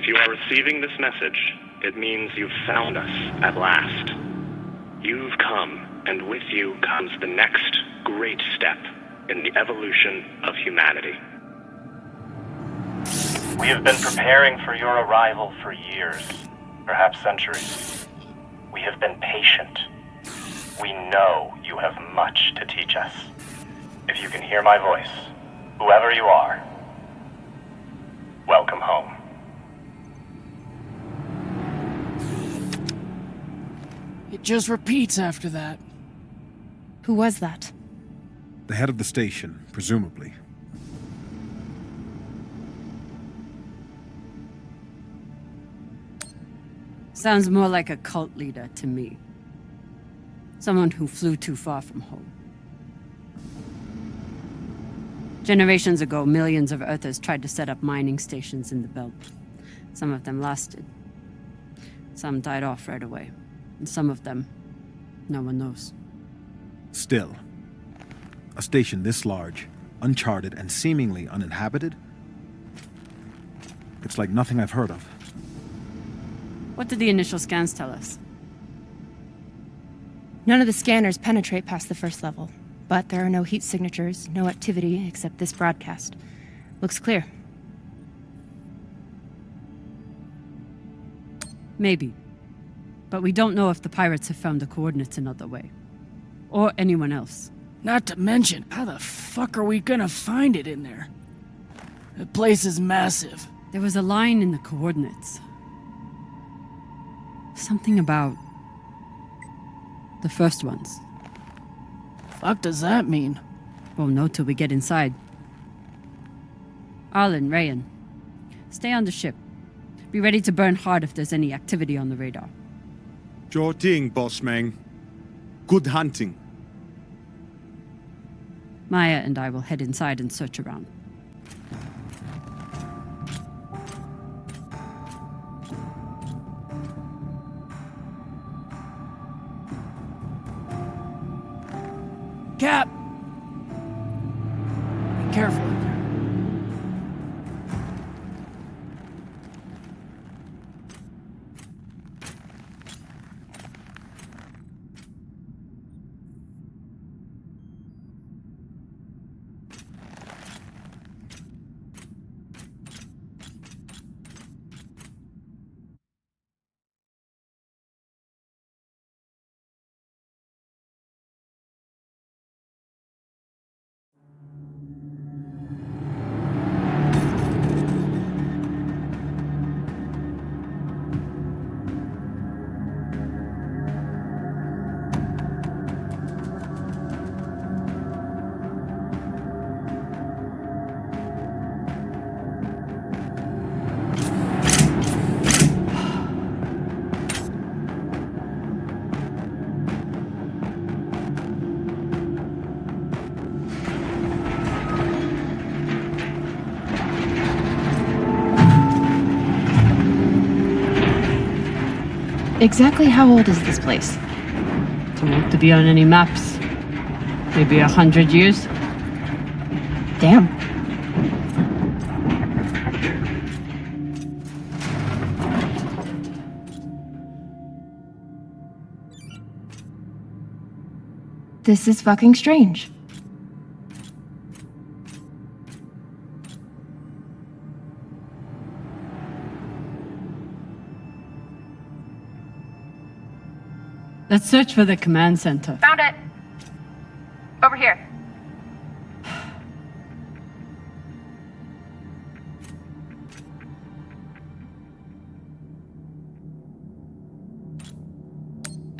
If you are receiving this message, it means you've found us at last. You've come, and with you comes the next great step in the evolution of humanity. We have been preparing for your arrival for years, perhaps centuries. We have been patient. We know you have much to teach us. If you can hear my voice, whoever you are, welcome home. It just repeats after that. Who was that? The head of the station, presumably. Sounds more like a cult leader to me. Someone who flew too far from home. Generations ago, millions of Earthers tried to set up mining stations in the belt. Some of them lasted. Some died off right away. And some of them, no one knows. Still, a station this large, uncharted, and seemingly uninhabited? It's like nothing I've heard of. What did the initial scans tell us? None of the scanners penetrate past the first level, but there are no heat signatures, no activity except this broadcast. Looks clear. Maybe. But we don't know if the pirates have found the coordinates another way. Or anyone else. Not to mention, how the fuck are we gonna find it in there? The place is massive. There was a line in the coordinates. Something about the first ones. Fuck does that mean? Won't know till we get inside. Arlen, Rayan, stay on the ship. Be ready to burn hard if there's any activity on the radar. Sure thing, boss man. Good hunting. Maya and I will head inside and search around. Cap! Be careful in there. Exactly how old is this place? Too old to be on any maps. Maybe 100 years? Damn. This is fucking strange. Let's search for the command center. Found it. Over here.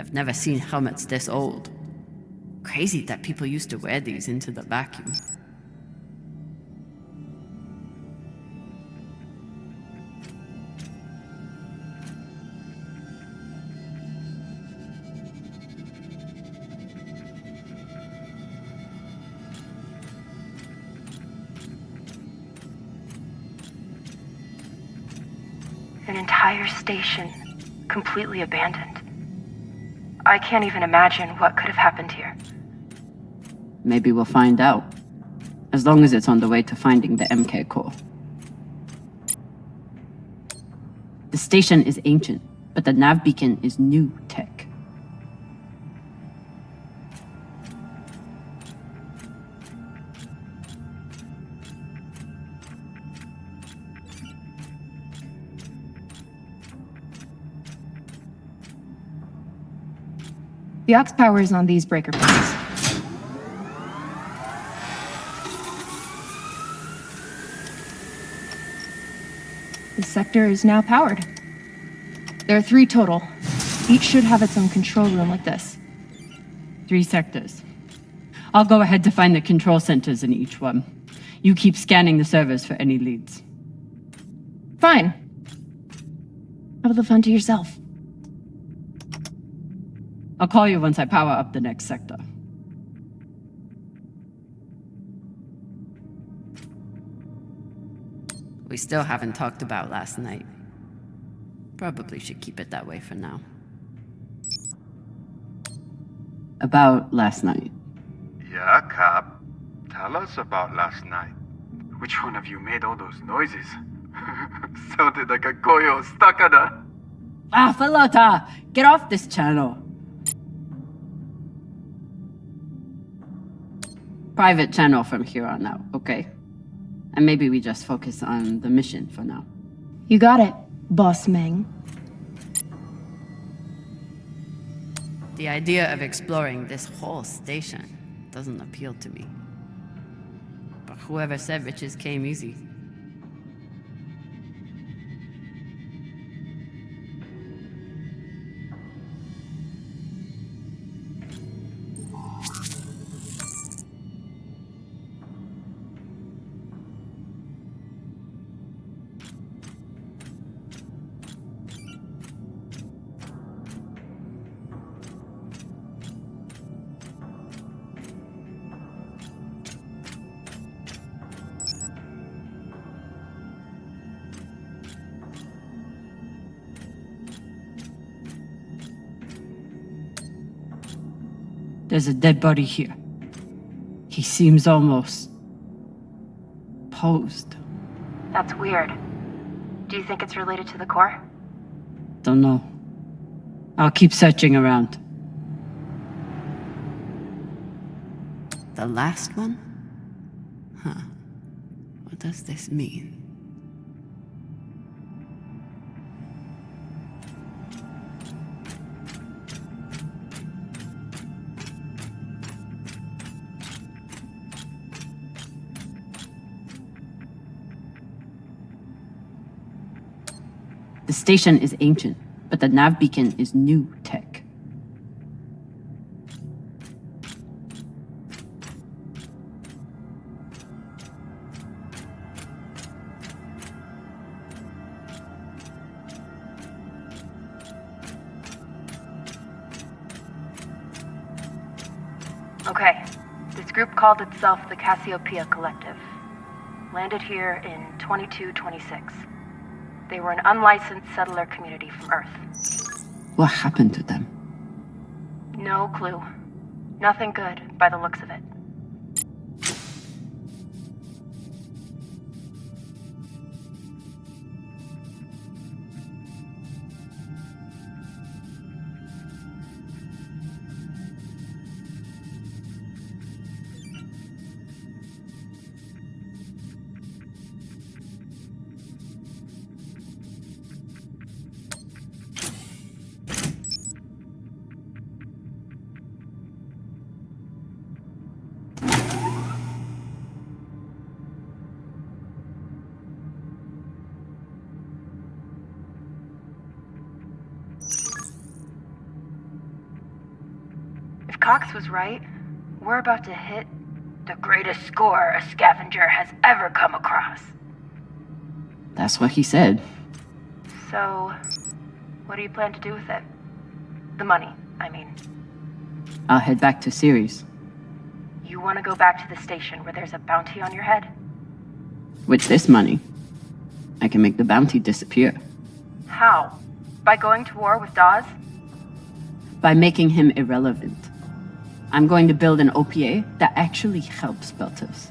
I've never seen helmets this old. Crazy that people used to wear these into the vacuum. An entire station, completely abandoned. I can't even imagine what could have happened here. Maybe we'll find out. As long as it's on the way to finding the MK core. The station is ancient, but the nav beacon is new tech. The aux power is on these breaker plates. This sector is now powered. There are 3 total. Each should have its own control room like this. 3 sectors. I'll go ahead to find the control centers in each one. You keep scanning the servers for any leads. Fine. Have the fun to yourself. I'll call you once I power up the next sector. We still haven't talked about last night. Probably should keep it that way for now. About last night. Yeah, Cap. Tell us about last night. Which one of you made all those noises? Sounded like a koyo stakada. Ah, Falota! Get off this channel! Private channel from here on out, okay? And maybe we just focus on the mission for now. You got it, Boss Meng. The idea of exploring this whole station doesn't appeal to me. But whoever said riches came easy. There's a dead body here. He seems almost posed. That's weird. Do you think it's related to the core? Don't know. I'll keep searching around. The last one? Huh. What does this mean? The station is ancient, but the nav beacon is new tech. Okay. This group called itself the Cassiopeia Collective. Landed here in 2226. They were an unlicensed settler community from Earth. What happened to them? No clue. Nothing good, by the looks of it. Cox was right. We're about to hit the greatest score a scavenger has ever come across. That's what he said. So, what do you plan to do with it? The money, I mean. I'll head back to Series. You want to go back to the station where there's a bounty on your head? With this money, I can make the bounty disappear. How? By going to war with Dawes? By making him irrelevant. I'm going to build an OPA that actually helps Belters.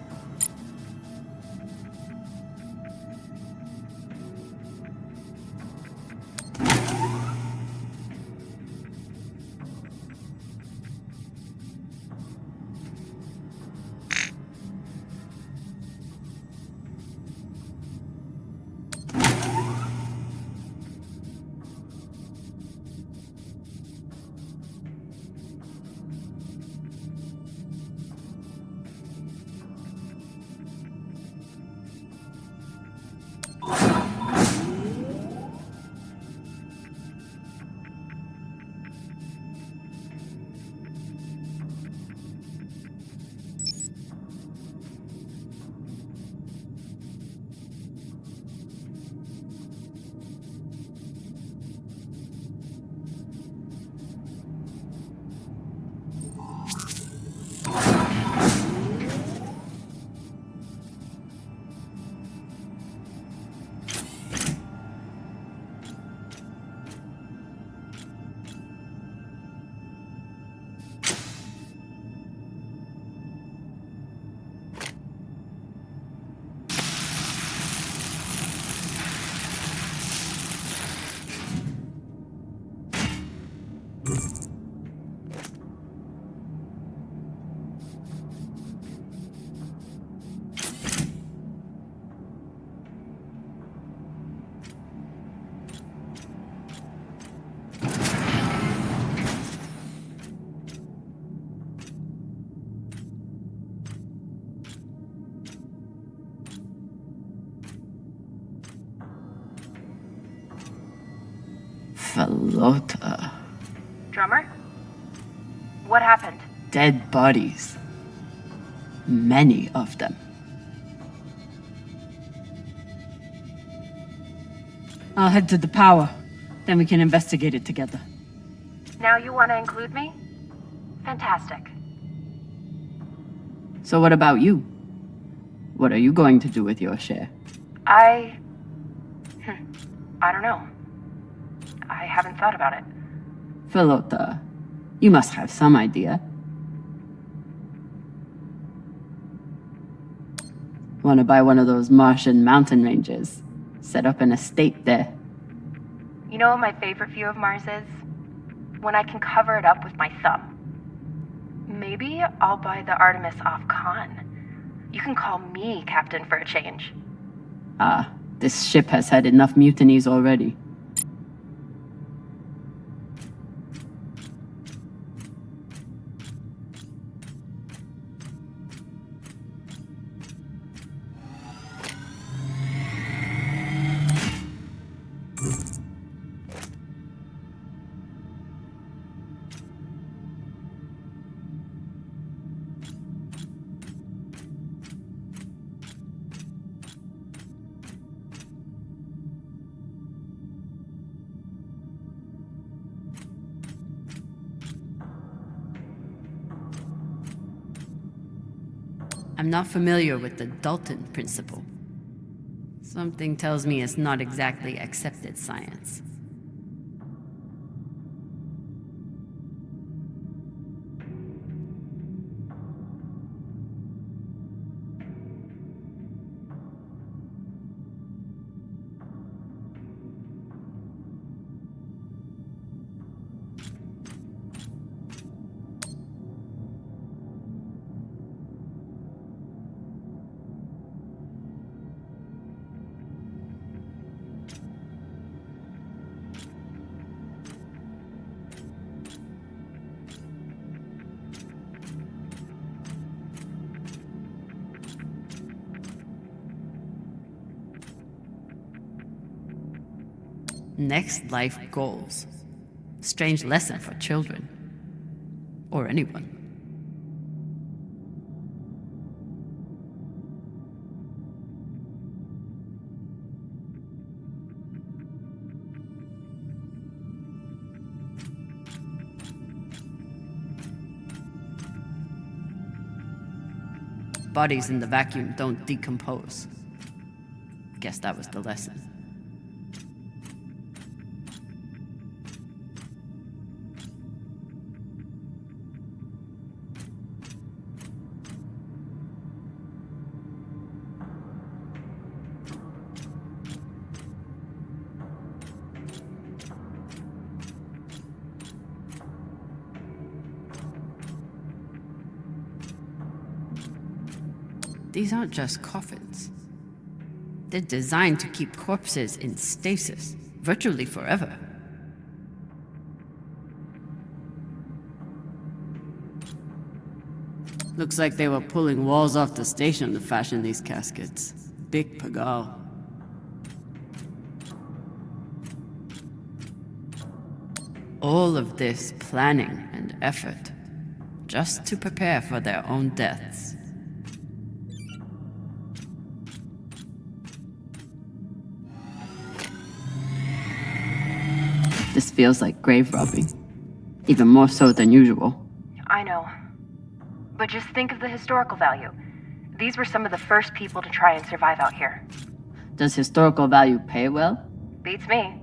Felota. Drummer? What happened? Dead bodies. Many of them. I'll head to the power. Then we can investigate it together. Now you want to include me? Fantastic. So what about you? What are you going to do with your share? I don't know. I haven't thought about it. Felota, you must have some idea. Want to buy one of those Martian mountain ranges? Set up an estate there. You know what my favorite view of Mars is? When I can cover it up with my thumb. Maybe I'll buy the Artemis off Khan. You can call me captain for a change. This ship has had enough mutinies already. I'm not familiar with the Dalton principle. Something tells me it's not exactly accepted science. Next life goals. Strange lesson for children. Or anyone. Bodies in the vacuum don't decompose. Guess that was the lesson. These aren't just coffins. They're designed to keep corpses in stasis, virtually forever. Looks like they were pulling walls off the station to fashion these caskets. Big pagal. All of this planning and effort, just to prepare for their own deaths. This feels like grave robbing. Even more so than usual. I know. But just think of the historical value. These were some of the first people to try and survive out here. Does historical value pay well? Beats me.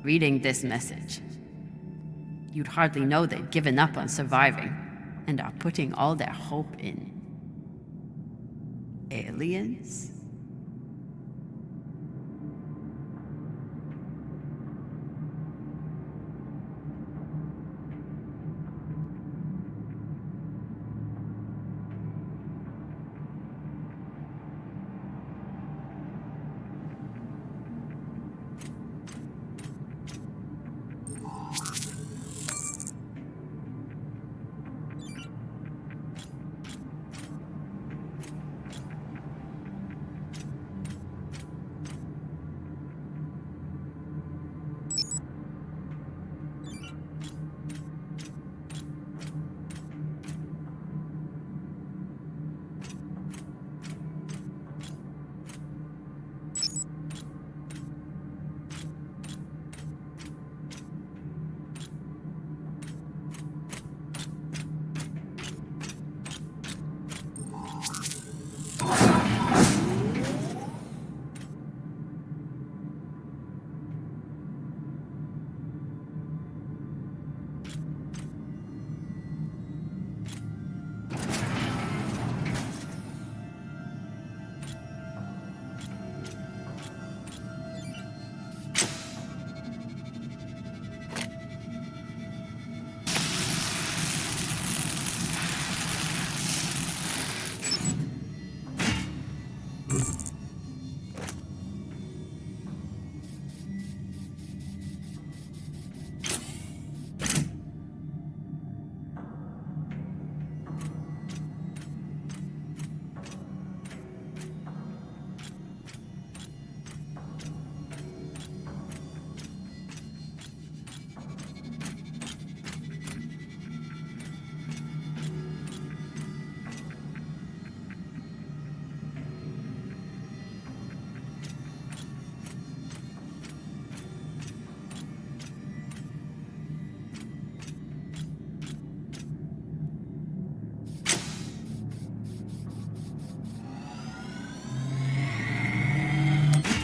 Reading this message, you'd hardly know they'd given up on surviving and are putting all their hope in aliens?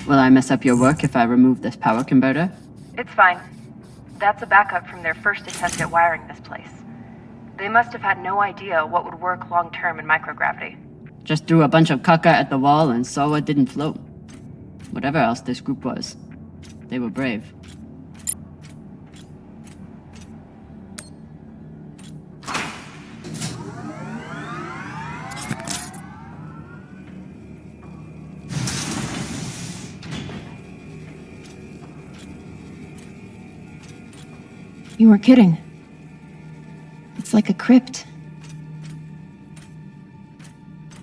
Will I mess up your work if I remove this power converter? It's fine. That's a backup from their first attempt at wiring this place. They must have had no idea what would work long-term in microgravity. Just threw a bunch of caca at the wall and saw it didn't float. Whatever else this group was, they were brave. You weren't kidding. It's like a crypt.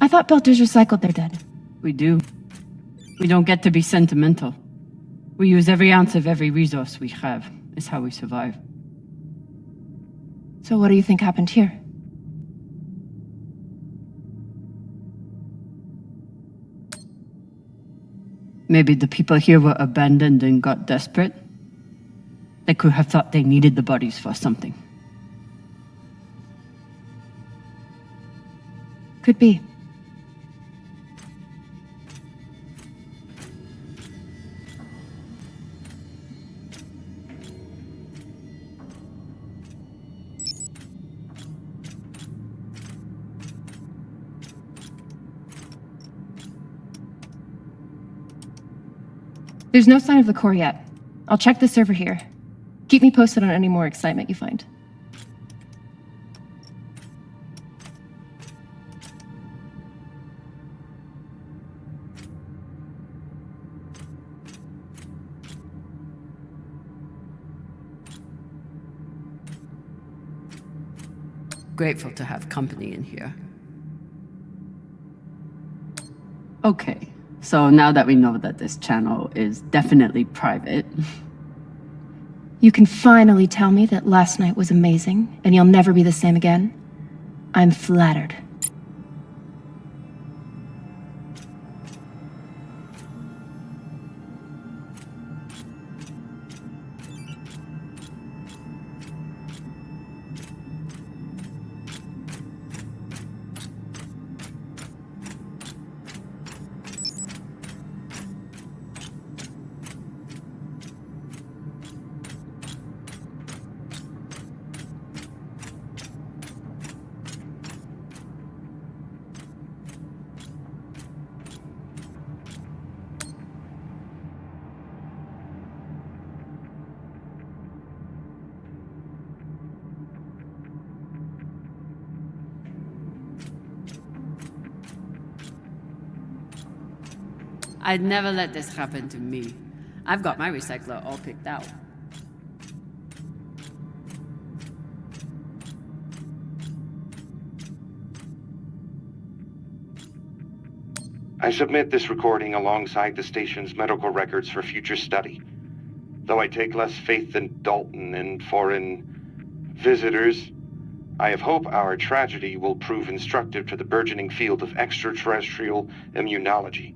I thought Belters recycled their dead. We do. We don't get to be sentimental. We use every ounce of every resource we have. It's how we survive. So what do you think happened here? Maybe the people here were abandoned and got desperate. They could have thought they needed the bodies for something. Could be. There's no sign of the core yet. I'll check the server here. Keep me posted on any more excitement you find. Grateful to have company in here. Okay, so now that we know that this channel is definitely private, You can finally tell me that last night was amazing, and you'll never be the same again? I'm flattered. I'd never let this happen to me. I've got my recycler all picked out. I submit this recording alongside the station's medical records for future study. Though I take less faith than Dalton in foreign visitors, I have hope our tragedy will prove instructive to the burgeoning field of extraterrestrial immunology.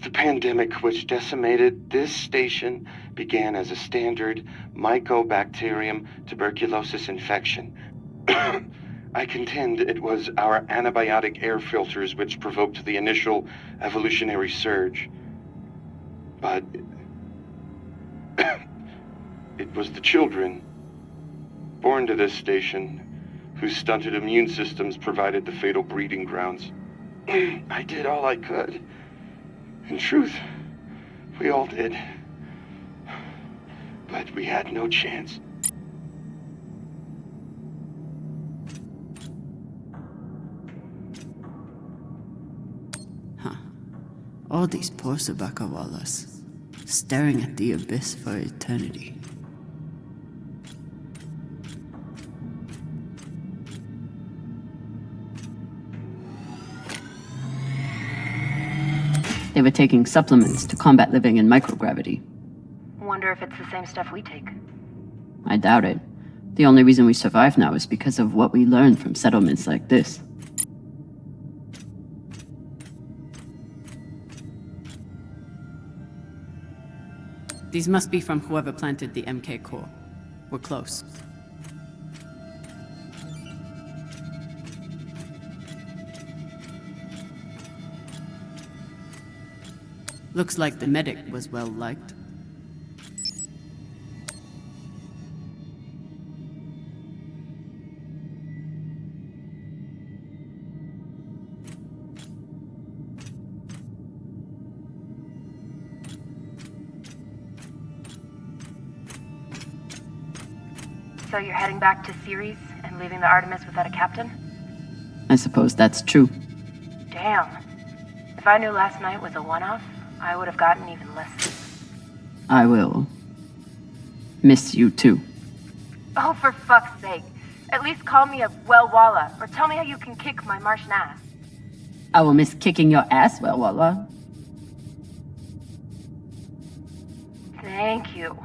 The pandemic which decimated this station began as a standard Mycobacterium tuberculosis infection. I contend it was our antibiotic air filters which provoked the initial evolutionary surge. But it was the children born to this station whose stunted immune systems provided the fatal breeding grounds. I did all I could. In truth, we all did. But we had no chance. All these poor Sabakawalas, staring at the abyss for eternity. they were taking supplements to combat living in microgravity. Wonder if it's the same stuff we take. I doubt it. The only reason we survive now is because of what we learned from settlements like this. These must be from whoever planted the MK core. We're close. Looks like the medic was well liked. So you're heading back to Ceres and leaving the Artemis without a captain? I suppose that's true. Damn. If I knew last night was a one-off, I would have gotten even less sleep. I will miss you too. Oh, for fuck's sake. At least call me a well-walla, or tell me how you can kick my Martian ass. I will miss kicking your ass, well, Walla. Thank you.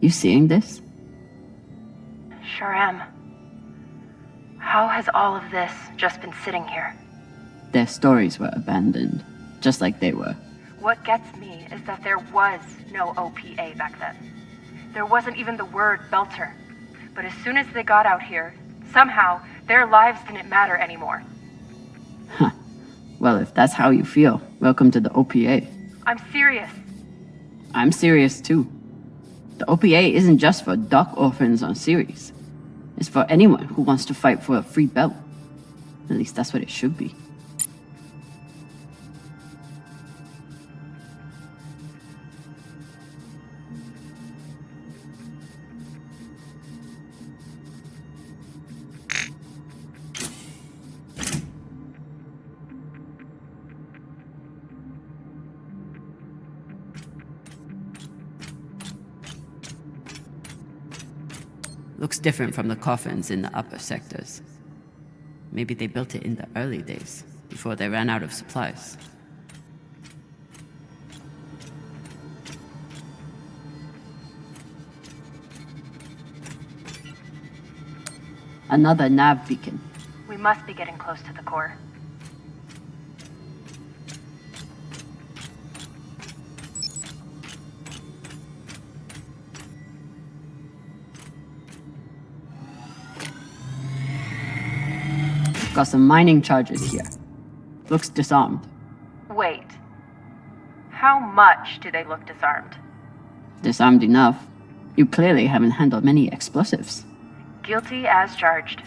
You seeing this? Sure am. How has all of this just been sitting here? Their stories were abandoned, just like they were. What gets me is that there was no OPA back then. There wasn't even the word Belter. But as soon as they got out here, somehow their lives didn't matter anymore. Huh. Well, if that's how you feel, welcome to the OPA. I'm serious. I'm serious too. The OPA isn't just for dock orphans on Ceres. It's for anyone who wants to fight for a free belt. At least that's what it should be. Looks different from the coffins in the upper sectors. Maybe they built it in the early days, before they ran out of supplies. Another nav beacon. We must be getting close to the core. Got some mining charges here. Looks disarmed. Wait. How much do they look disarmed? Disarmed enough. You clearly haven't handled many explosives. Guilty as charged.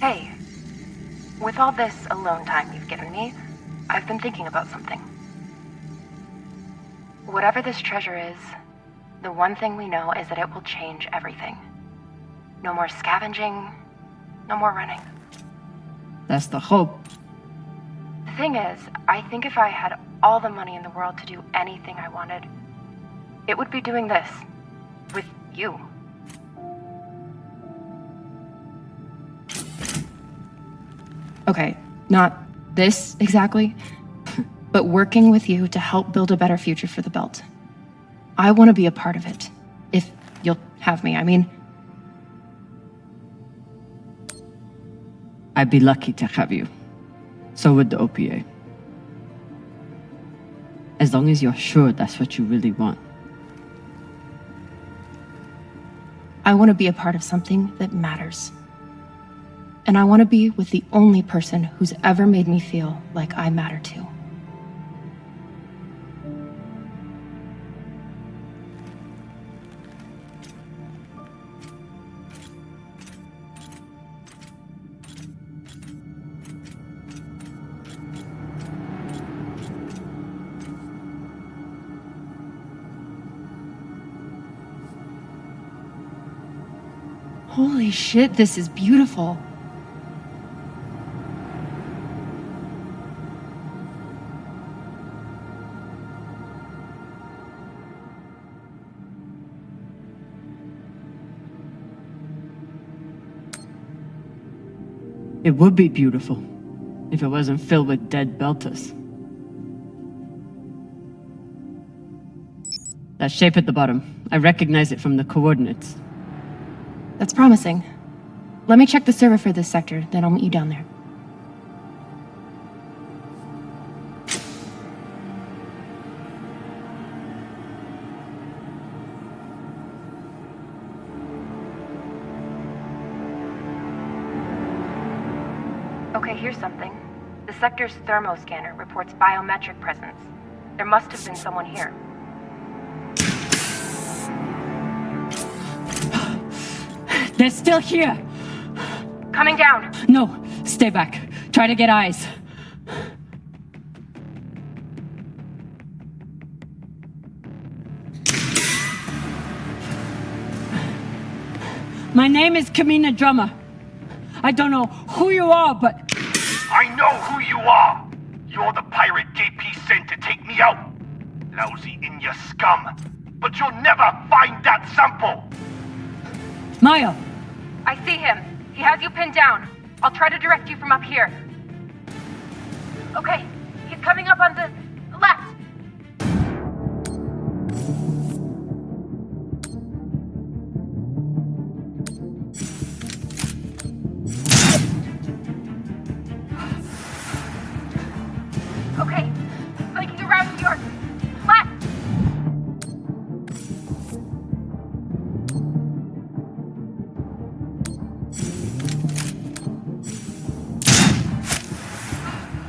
Hey, with all this alone time you've given me, I've been thinking about something. Whatever this treasure is, the one thing we know is that it will change everything. No more scavenging, no more running. That's the hope. The thing is, I think if I had all the money in the world to do anything I wanted, it would be doing this. With you. Okay, not this exactly, but working with you to help build a better future for the Belt. I want to be a part of it. If you'll have me, I mean. I'd be lucky to have you. So would the OPA. As long as you're sure that's what you really want. I want to be a part of something that matters. And I want to be with the only person who's ever made me feel like I matter too. Holy shit, this is beautiful. It would be beautiful if it wasn't filled with dead Belters. That shape at the bottom, I recognize it from the coordinates. That's promising. Let me check the server for this sector, then I'll meet you down there. Okay, here's something. The sector's thermoscanner reports biometric presence. There must have been someone here. They're still here! Coming down! No, stay back. Try to get eyes. My name is Camina Drummer. I don't know who you are, but... I know who you are! You're the pirate JP sent to take me out! Lousy Inya scum! But you'll never find that sample! Maya! I see him. He has you pinned down. I'll try to direct you from up here. Okay, he's coming up on the left. Okay, flanking around to your left.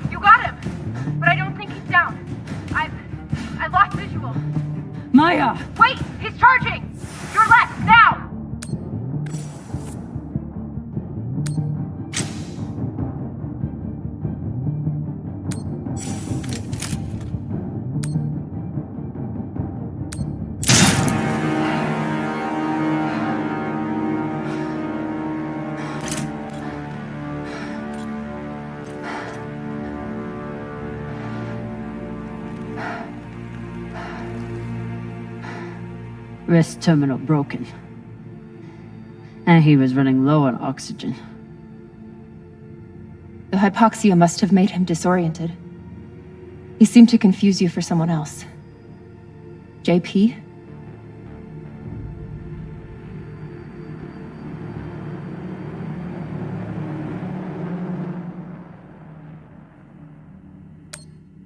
You got him, but I don't think he's down. I lost visual. Maya! Wait, he's charging. Your left now. Wrist terminal broken. And he was running low on oxygen. The hypoxia must have made him disoriented. He seemed to confuse you for someone else. JP?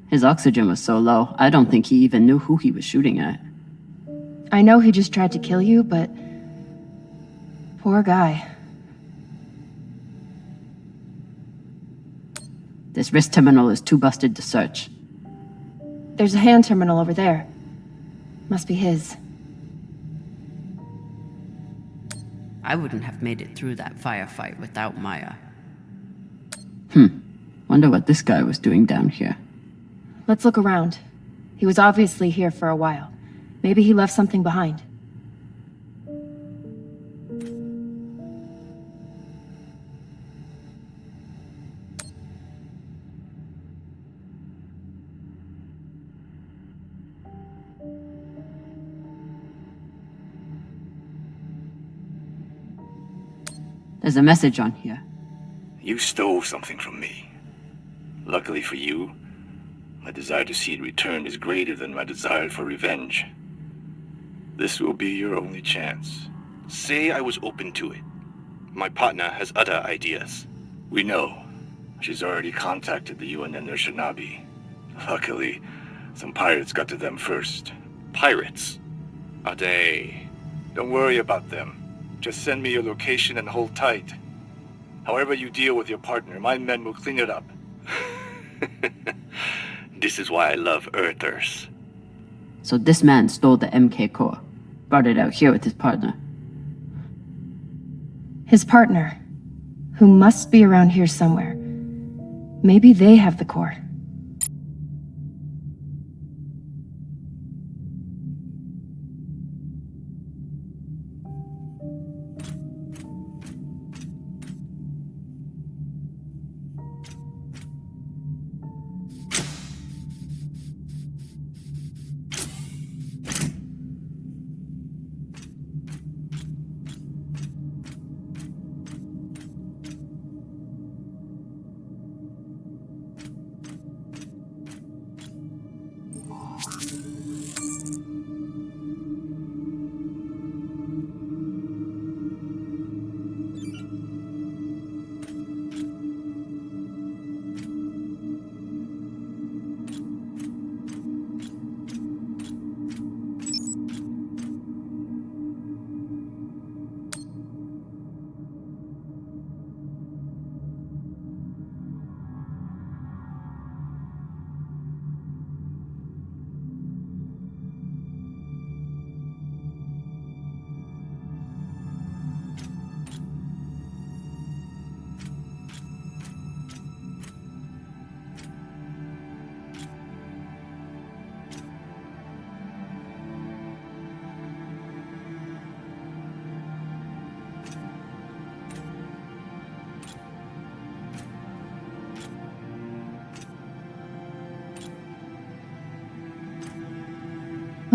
His oxygen was so low, I don't think he even knew who he was shooting at. I know he just tried to kill you, but... poor guy. This wrist terminal is too busted to search. There's a hand terminal over there. Must be his. I wouldn't have made it through that firefight without Maya. Wonder what this guy was doing down here. Let's look around. He was obviously here for a while. Maybe he left something behind. There's a message on here. You stole something from me. Luckily for you, my desire to see it returned is greater than my desire for revenge. This will be your only chance. Say I was open to it. My partner has other ideas. We know. She's already contacted the UN and their Shinabi. Luckily, some pirates got to them first. Pirates? Are they? Don't worry about them. Just send me your location and hold tight. However you deal with your partner, my men will clean it up. This is why I love Earthers. So this man stole the MK core, brought it out here with his partner. His partner, who must be around here somewhere. Maybe they have the core.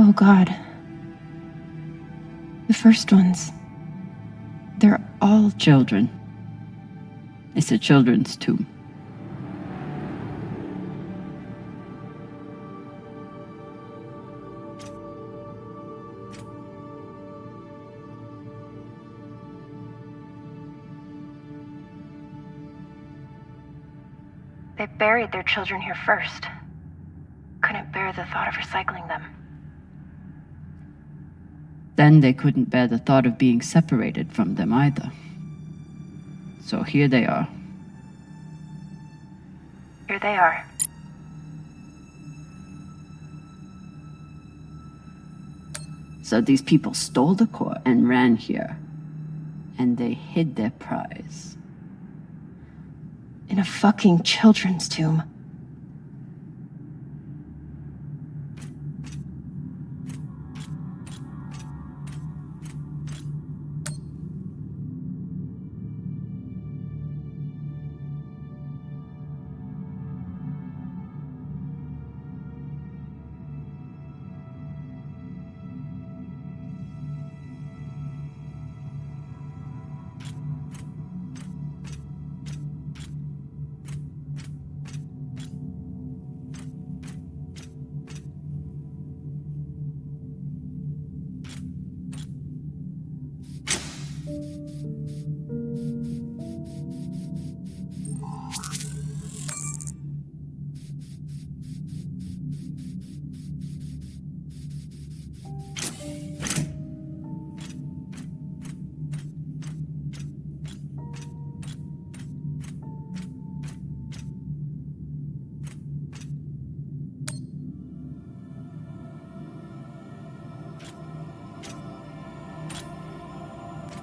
Oh God. The first ones. They're all Children. It's a children's tomb. They buried their children here first. Couldn't bear the thought of recycling them. Then they couldn't bear the thought of being separated from them either. So here they are. Here they are. So these people stole the core and ran here. And they hid their prize. in a fucking children's tomb.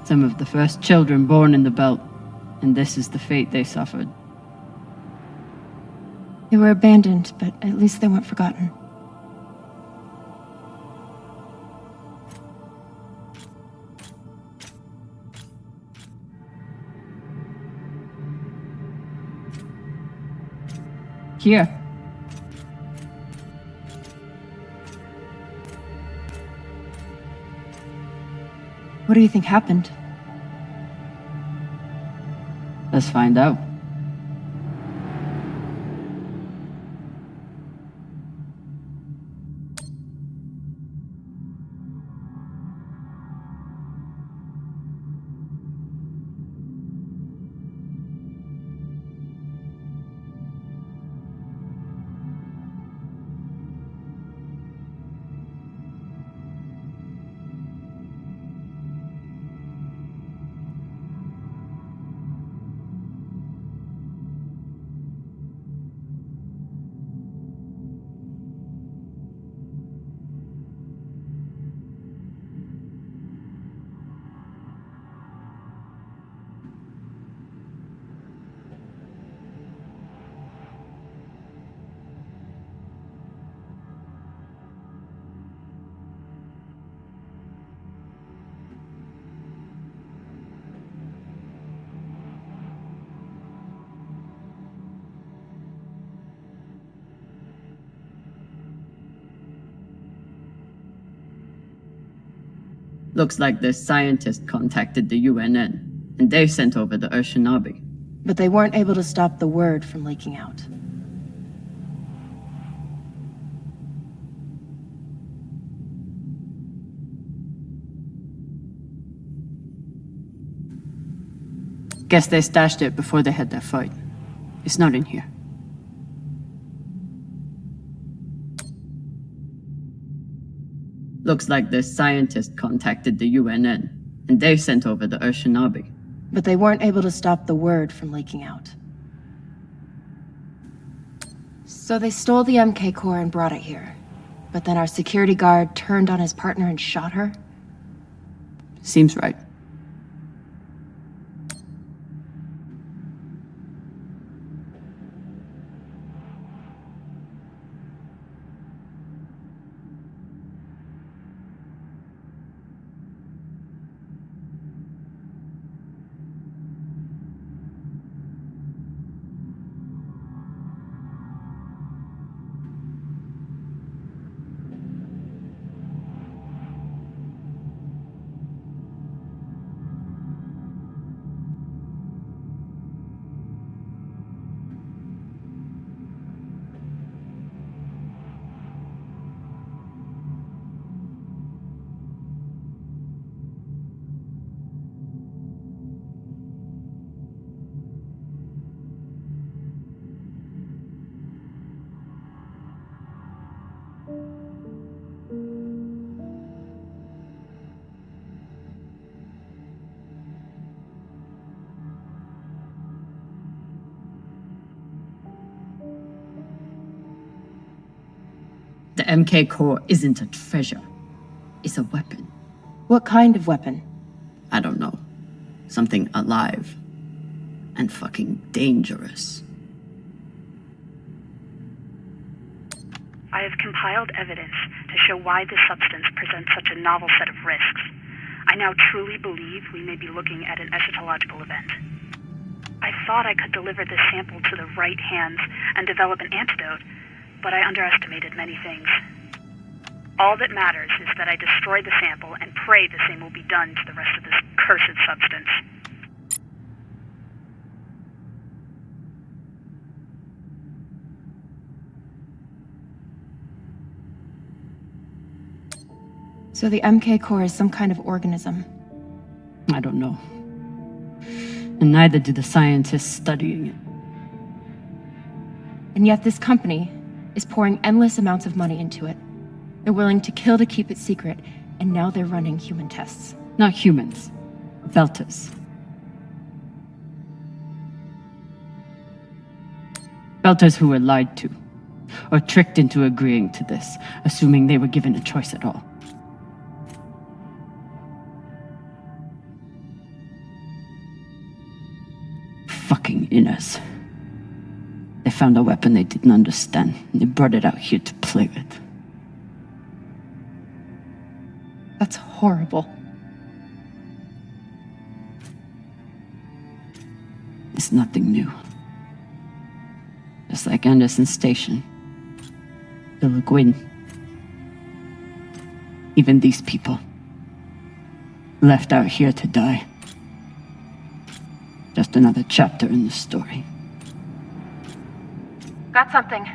Some of the first children born in the belt, and this is the fate they suffered. They were abandoned, but at least they weren't forgotten. Here. What do you think happened? Let's find out. Looks like this scientist contacted the UNN, and they sent over the Urshinabi. But they weren't able to stop the word from leaking out. Guess they stashed it before they had their fight. It's not in here. Looks like this scientist contacted the UNN, and they sent over the Urshinabi. But they weren't able to stop the word from leaking out. So they stole the MK core and brought it here. But then our security guard turned on his partner and shot her? Seems right. The MK core isn't a treasure. It's a weapon. What kind of weapon? I don't know. Something alive. And fucking dangerous. I have compiled evidence to show why this substance presents such a novel set of risks. I now truly believe we may be looking at an eschatological event. I thought I could deliver this sample to the right hands and develop an antidote, but I underestimated many things. All that matters is that I destroy the sample and pray the same will be done to the rest of this cursed substance. So the MK core is some kind of organism. I don't know. And neither do the scientists studying it. And yet this company is pouring endless amounts of money into it. They're willing to kill to keep it secret, and now they're running human tests. Not humans. Belters. Belters who were lied to, or tricked into agreeing to this, assuming they were given a choice at all. Fucking inners. They found a weapon they didn't understand, and they brought it out here to play with. That's horrible. It's nothing new. Just like Anderson Station. The Lagoon. Even these people. Left out here to die. Just another chapter in the story. Got something.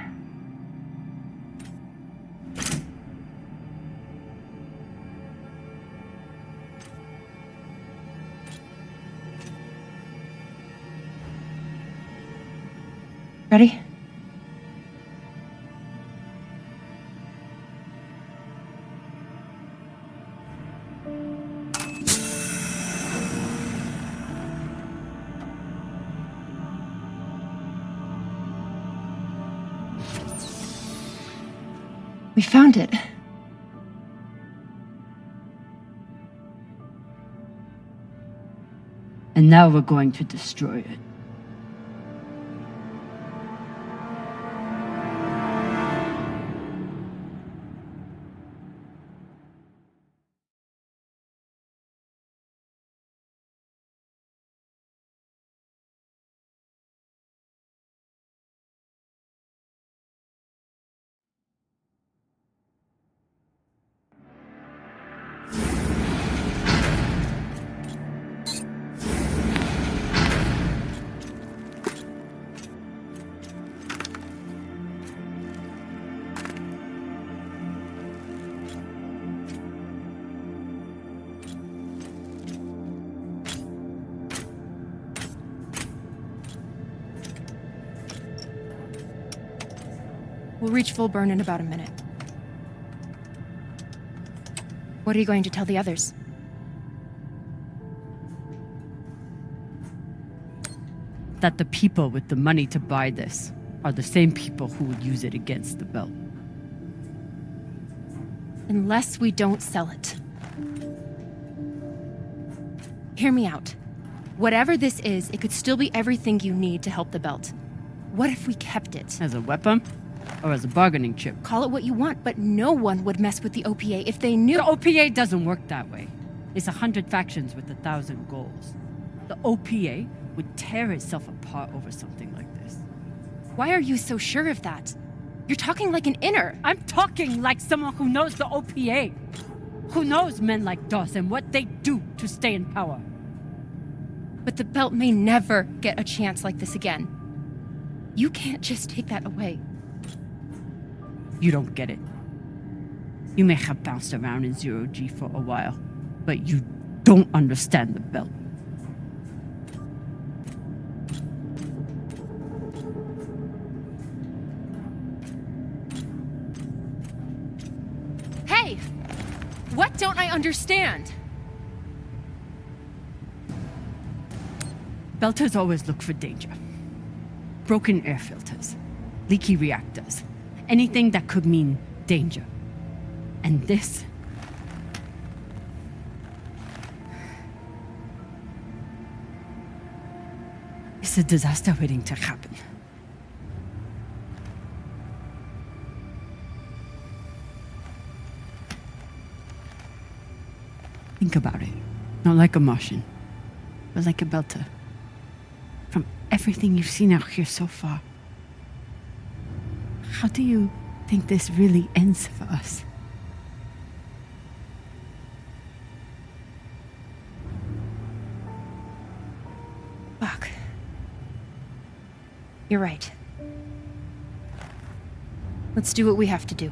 Ready? We found it. And now we're going to destroy it. We'll reach full burn in about a minute. What are you going to tell the others? That the people with the money to buy this are the same people who would use it against the belt. Unless we don't sell it. Hear me out. Whatever this is, it could still be everything you need to help the belt. What if we kept it? As a weapon? Or as a bargaining chip? Call it what you want, but no one would mess with the OPA if they knew— The OPA doesn't work that way. It's 100 factions with 1,000 goals. The OPA would tear itself apart over something like this. Why are you so sure of that? You're talking like an inner. I'm talking like someone who knows the OPA. Who knows men like Doss and what they do to stay in power. But the belt may never get a chance like this again. You can't just take that away. You don't get it. You may have bounced around in zero-G for a while, but you don't understand the belt. Hey! What don't I understand? Belters always look for danger. Broken air filters, leaky reactors, anything that could mean danger. And this... is a disaster waiting to happen. Think about it. Not like a Martian, but like a Belter. From everything you've seen out here so far, how do you think this really ends for us? Fuck. You're right. Let's do what we have to do.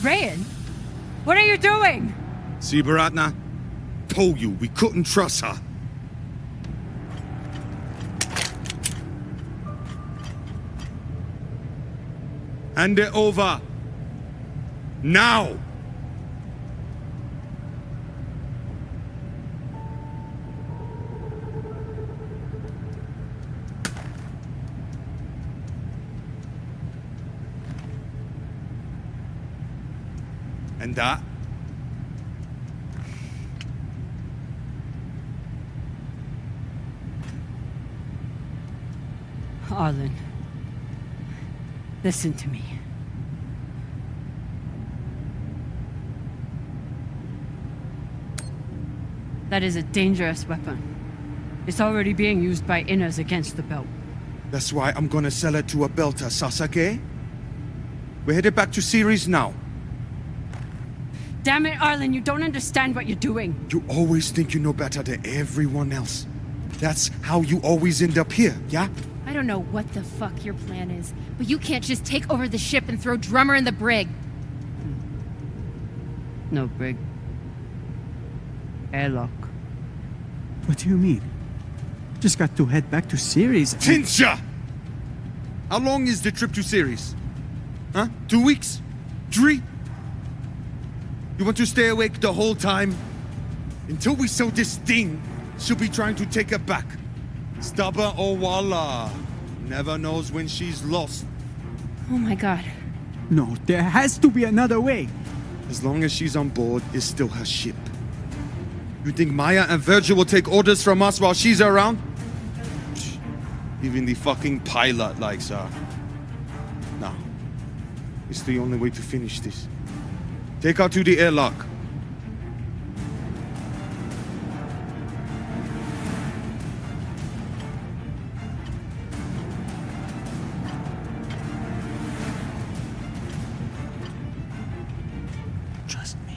Rayan, what are you doing? See, Baratna? Told you we couldn't trust her. Hand it over. Now! And that? Arlen, listen to me. That is a dangerous weapon. It's already being used by Inners against the Belt. That's why I'm gonna sell it to a Belter, Sasake. We're headed back to Ceres now. Damn it, Arlen, you don't understand what you're doing. You always think you know better than everyone else. That's how you always end up here, yeah? I don't know what the fuck your plan is, but you can't just take over the ship and throw Drummer in the brig. No brig. Airlock. What do you mean? Just got to head back to Ceres and... Tinsha! How long is the trip to Ceres? Huh? 2 weeks? 3? You want to stay awake the whole time? Until we sell this thing, she'll be trying to take it back. Stubborn Owala. Never knows when she's lost. Oh my god. No, there has to be another way. As long as she's on board, it's still her ship. You think Maya and Virgil will take orders from us while she's around? Even the fucking pilot likes her. No. It's the only way to finish this. Take her to the airlock. Trust me.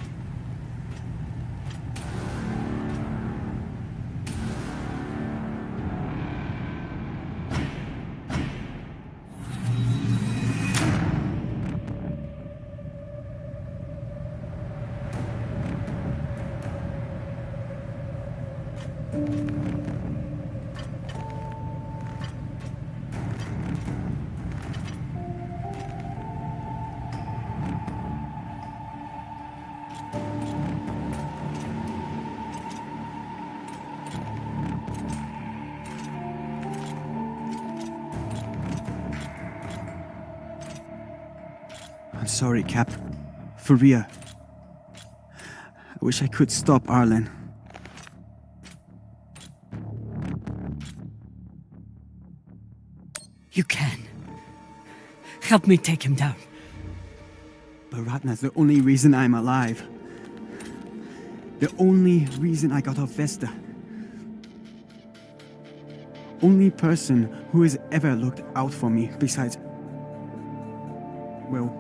I'm sorry, Cap. For real. I wish I could stop Arlen. You can. Help me take him down. Baratna's the only reason I'm alive. The only reason I got off Vesta. Only person who has ever looked out for me besides... well...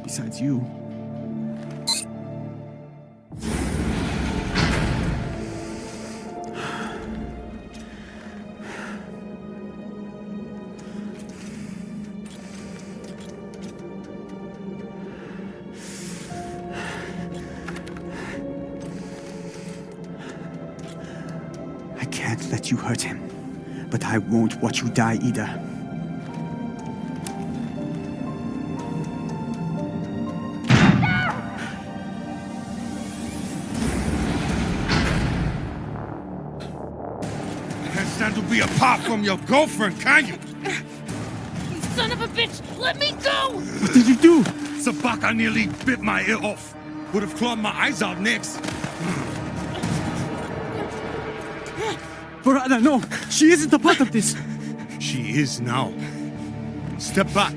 besides you. I can't let you hurt him, but I won't watch you die either. apart from your girlfriend, can you? You son of a bitch! Let me go! What did you do? Sabaka nearly bit my ear off. Would have clawed my eyes out next. Barada, no! She isn't a part of this! She is now. Step back.